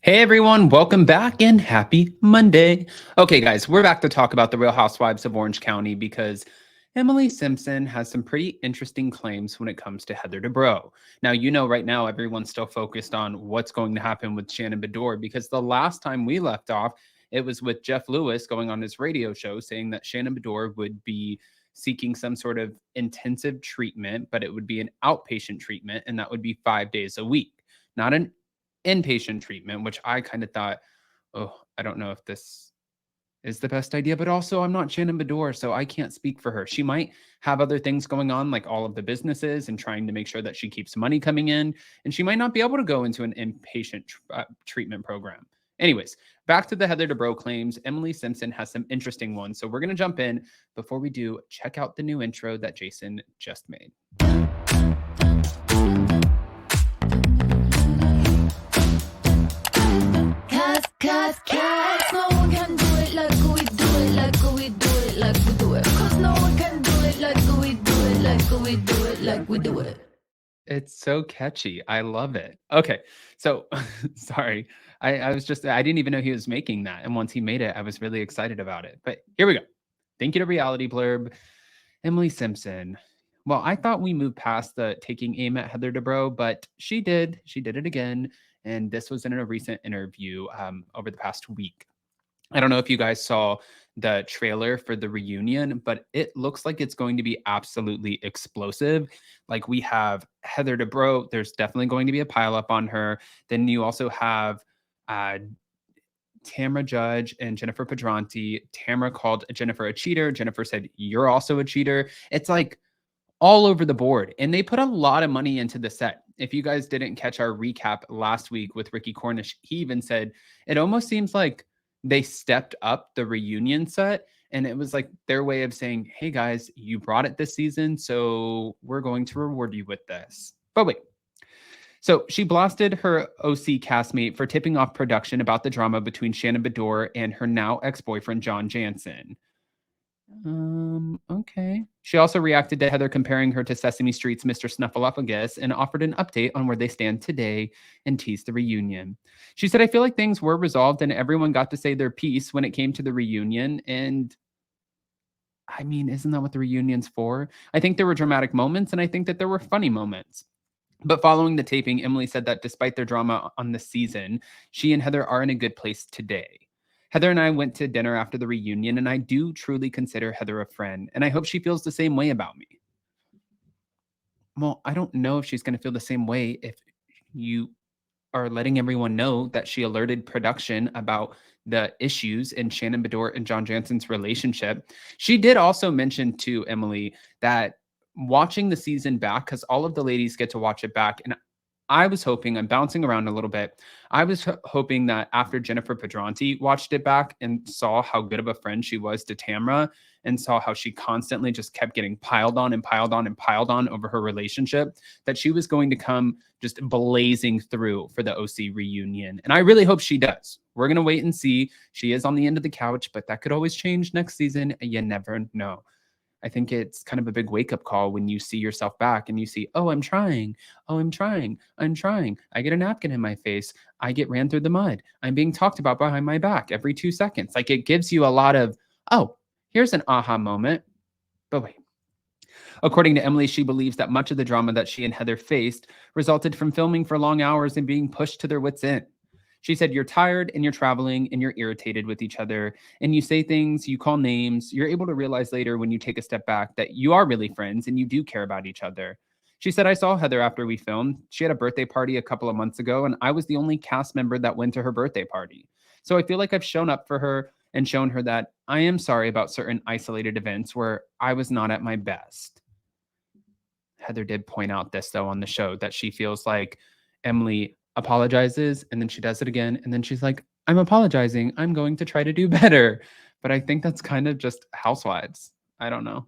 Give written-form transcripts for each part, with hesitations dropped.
Hey everyone, welcome back and happy Monday. Okay, guys, we're back to talk about the Real Housewives of Orange County because Emily Simpson has some pretty interesting claims when it comes to Heather Dubrow. Now, right now everyone's still focused on what's going to happen with Shannon Bedore because the last time we left off, it was with Jeff Lewis going on his radio show saying that Shannon Bedore would be seeking some sort of intensive treatment, but it would be an outpatient treatment and that would be 5 days a week, not an inpatient treatment, which I kind of thought, oh, I don't know if this is the best idea, but also I'm not Shannon Bedore, so I can't speak for her. She might have other things going on, like all of the businesses and trying to make sure that she keeps money coming in, and she might not be able to go into an inpatient treatment program. Anyways, back to the Heather Dubrow claims. Emily Simpson has some interesting ones, so we're going to jump in. Before we do, check out the new intro that Jason just made. Cause no one can do it like we do it, like we do it, like we do it. Cause no one can do it like we do it, like we do it, like we do it. It's so catchy. I love it. Okay. So sorry. I didn't even know he was making that. And once he made it, I was really excited about it. But here we go. Thank you to Reality Blurb. Emily Simpson. Well, I thought we moved past the taking aim at Heather Dubrow, but she did. She did it again. And this was in a recent interview over the past week. I don't know if you guys saw the trailer for the reunion, but it looks like it's going to be absolutely explosive. Like we have Heather Dubrow, there's definitely going to be a pileup on her. Then you also have uh, Tamra Judge and Jennifer Pedranti. Tamra called Jennifer a cheater. Jennifer said, "You're also a cheater." It's like all over the board. And they put a lot of money into the set. If you guys didn't catch our recap last week with Ricky Cornish, he even said it almost seems like they stepped up the reunion set. And it was like their way of saying, hey guys, you brought it this season, so we're going to reward you with this. But wait. So she blasted her OC castmate for tipping off production about the drama between Shannon Bedore and her now ex-boyfriend, John Jansen. Okay. She also reacted to Heather comparing her to Sesame Street's Mr. Snuffleupagus and offered an update on where they stand today and teased the reunion. She said, I feel like things were resolved and everyone got to say their piece when it came to the reunion. And I mean, isn't that what the reunion's for? I think there were dramatic moments and I think that there were funny moments. But following the taping, Emily said that despite their drama on the season, she and Heather are in a good place today. Heather and I went to dinner after the reunion, and I do truly consider Heather a friend, and I hope she feels the same way about me. Well, I don't know if she's going to feel the same way if you are letting everyone know that she alerted production about the issues in Shannon Bedore and John Jansen's relationship. She did also mention to Emily that watching the season back, because all of the ladies get to watch it back, and I was hoping, I'm bouncing around a little bit. I was hoping that after Jennifer Pedranti watched it back and saw how good of a friend she was to Tamra and saw how she constantly just kept getting piled on and piled on and piled on over her relationship, that she was going to come just blazing through for the OC reunion. And I really hope she does. We're going to wait and see. She is on the end of the couch, but that could always change next season. You never know. I think it's kind of a big wake-up call when you see yourself back and you see, oh, I'm trying. Oh, I'm trying. I'm trying. I get a napkin in my face. I get ran through the mud. I'm being talked about behind my back every 2 seconds. Like it gives you a lot of, oh, here's an aha moment. But wait. According to Emily, she believes that much of the drama that she and Heather faced resulted from filming for long hours and being pushed to their wits' end. She said, you're tired and you're traveling and you're irritated with each other and you say things, you call names. You're able to realize later when you take a step back that you are really friends and you do care about each other. She said, I saw Heather after we filmed. She had a birthday party a couple of months ago and I was the only cast member that went to her birthday party. So I feel like I've shown up for her and shown her that I am sorry about certain isolated events where I was not at my best. Heather did point out this, though, on the show, that she feels like Emily apologizes and then she does it again. And then she's like, I'm apologizing. I'm going to try to do better. But I think that's kind of just housewives. I don't know.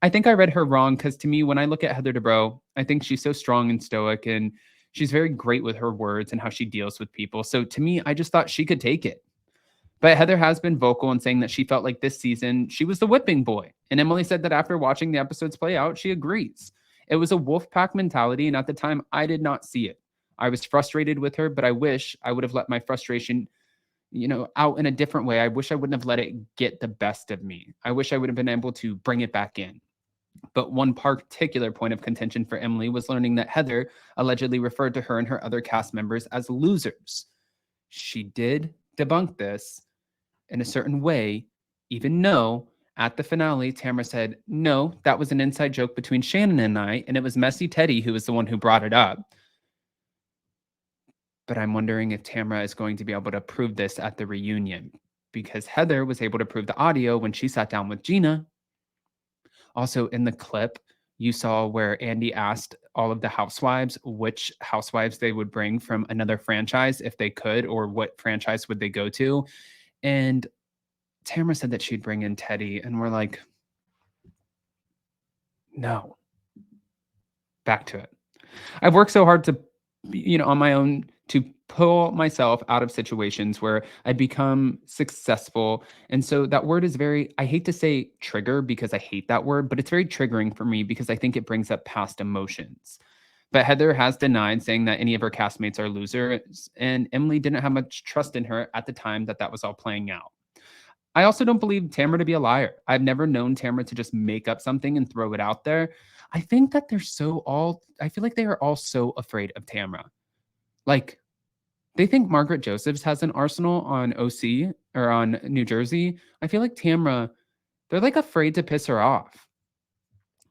I think I read her wrong because to me, when I look at Heather Dubrow, I think she's so strong and stoic and she's very great with her words and how she deals with people. So to me, I just thought she could take it. But Heather has been vocal in saying that she felt like this season she was the whipping boy. And Emily said that after watching the episodes play out, she agrees. It was a wolf pack mentality, and at the time, I did not see it. I was frustrated with her, but I wish I would have let my frustration, out in a different way. I wish I wouldn't have let it get the best of me. I wish I would have been able to bring it back in. But one particular point of contention for Emily was learning that Heather allegedly referred to her and her other cast members as losers. She did debunk this in a certain way, even though at the finale, Tamara said, no, that was an inside joke between Shannon and I, and it was Messy Teddy who was the one who brought it up. But I'm wondering if Tamara is going to be able to prove this at the reunion, because Heather was able to prove the audio when she sat down with Gina. Also, in the clip, you saw where Andy asked all of the housewives which housewives they would bring from another franchise if they could, or what franchise would they go to. And Tamara said that she'd bring in Teddy, and we're like, no. Back to it. I've worked so hard to, on my own to pull myself out of situations where I become successful. And so that word is very, I hate to say trigger because I hate that word, but it's very triggering for me because I think it brings up past emotions. But Heather has denied saying that any of her castmates are losers, and Emily didn't have much trust in her at the time that was all playing out. I also don't believe Tamara to be a liar. I've never known Tamara to just make up something and throw it out there. I think that I feel like they are all so afraid of Tamara. Like, they think Margaret Josephs has an arsenal on OC or on New Jersey. I feel like Tamara, they're like afraid to piss her off.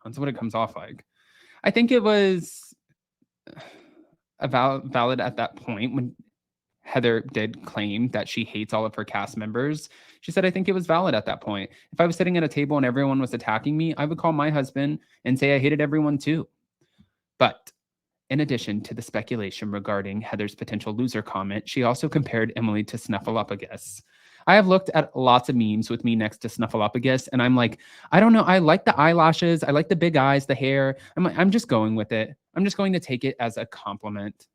That's what it comes off like. I think it was valid at that point when Heather did claim that she hates all of her cast members. She said, I think it was valid at that point. If I was sitting at a table and everyone was attacking me, I would call my husband and say I hated everyone too. But in addition to the speculation regarding Heather's potential loser comment, she also compared Emily to Snuffleupagus. I have looked at lots of memes with me next to Snuffleupagus, and I'm like, I don't know. I like the eyelashes. I like the big eyes, the hair. I'm just going with it. I'm just going to take it as a compliment.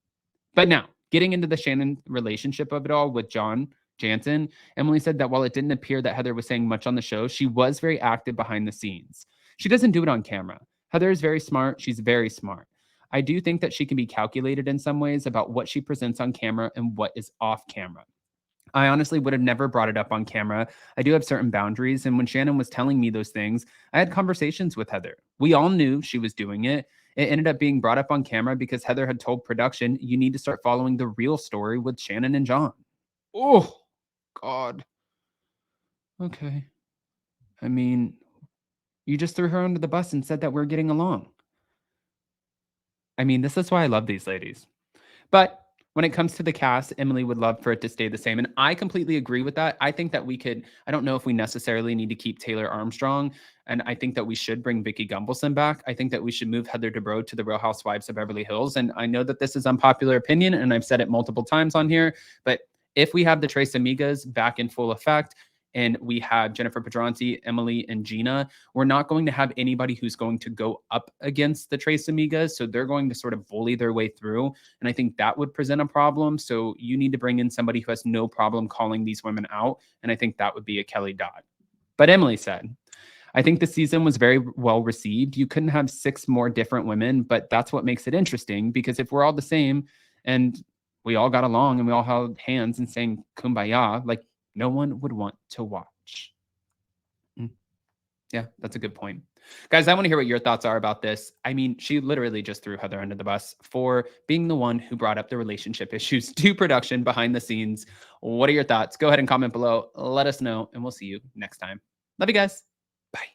But now, getting into the Shannon relationship of it all with John Jansen, Emily said that while it didn't appear that Heather was saying much on the show, she was very active behind the scenes. She doesn't do it on camera. Heather is very smart. She's very smart. I do think that she can be calculated in some ways about what she presents on camera and what is off camera. I honestly would have never brought it up on camera. I do have certain boundaries. And when Shannon was telling me those things, I had conversations with Heather. We all knew she was doing it. It ended up being brought up on camera because Heather had told production, you need to start following the real story with Shannon and John. Oh, God. Okay. I mean, you just threw her under the bus and said that we're getting along. I mean, this is why I love these ladies. But when it comes to the cast, Emily would love for it to stay the same. And I completely agree with that. I think that I don't know if we necessarily need to keep Taylor Armstrong. And I think that we should bring Vicki Gunvalson back. I think that we should move Heather Dubrow to the Real Housewives of Beverly Hills. And I know that this is unpopular opinion, and I've said it multiple times on here, but if we have the Tres Amigas back in full effect, and we have Jennifer Pedranti, Emily, and Gina, we're not going to have anybody who's going to go up against the Tres Amigas. So they're going to sort of bully their way through. And I think that would present a problem. So you need to bring in somebody who has no problem calling these women out. And I think that would be a Kelly Dodd. But Emily said, I think the season was very well received. You couldn't have 6 more different women, but that's what makes it interesting, because if we're all the same and we all got along and we all held hands and sang Kumbaya, like, no one would want to watch. Yeah, that's a good point. Guys, I want to hear what your thoughts are about this. I mean, she literally just threw Heather under the bus for being the one who brought up the relationship issues to production behind the scenes. What are your thoughts? Go ahead and comment below. Let us know, and we'll see you next time. Love you guys. Bye.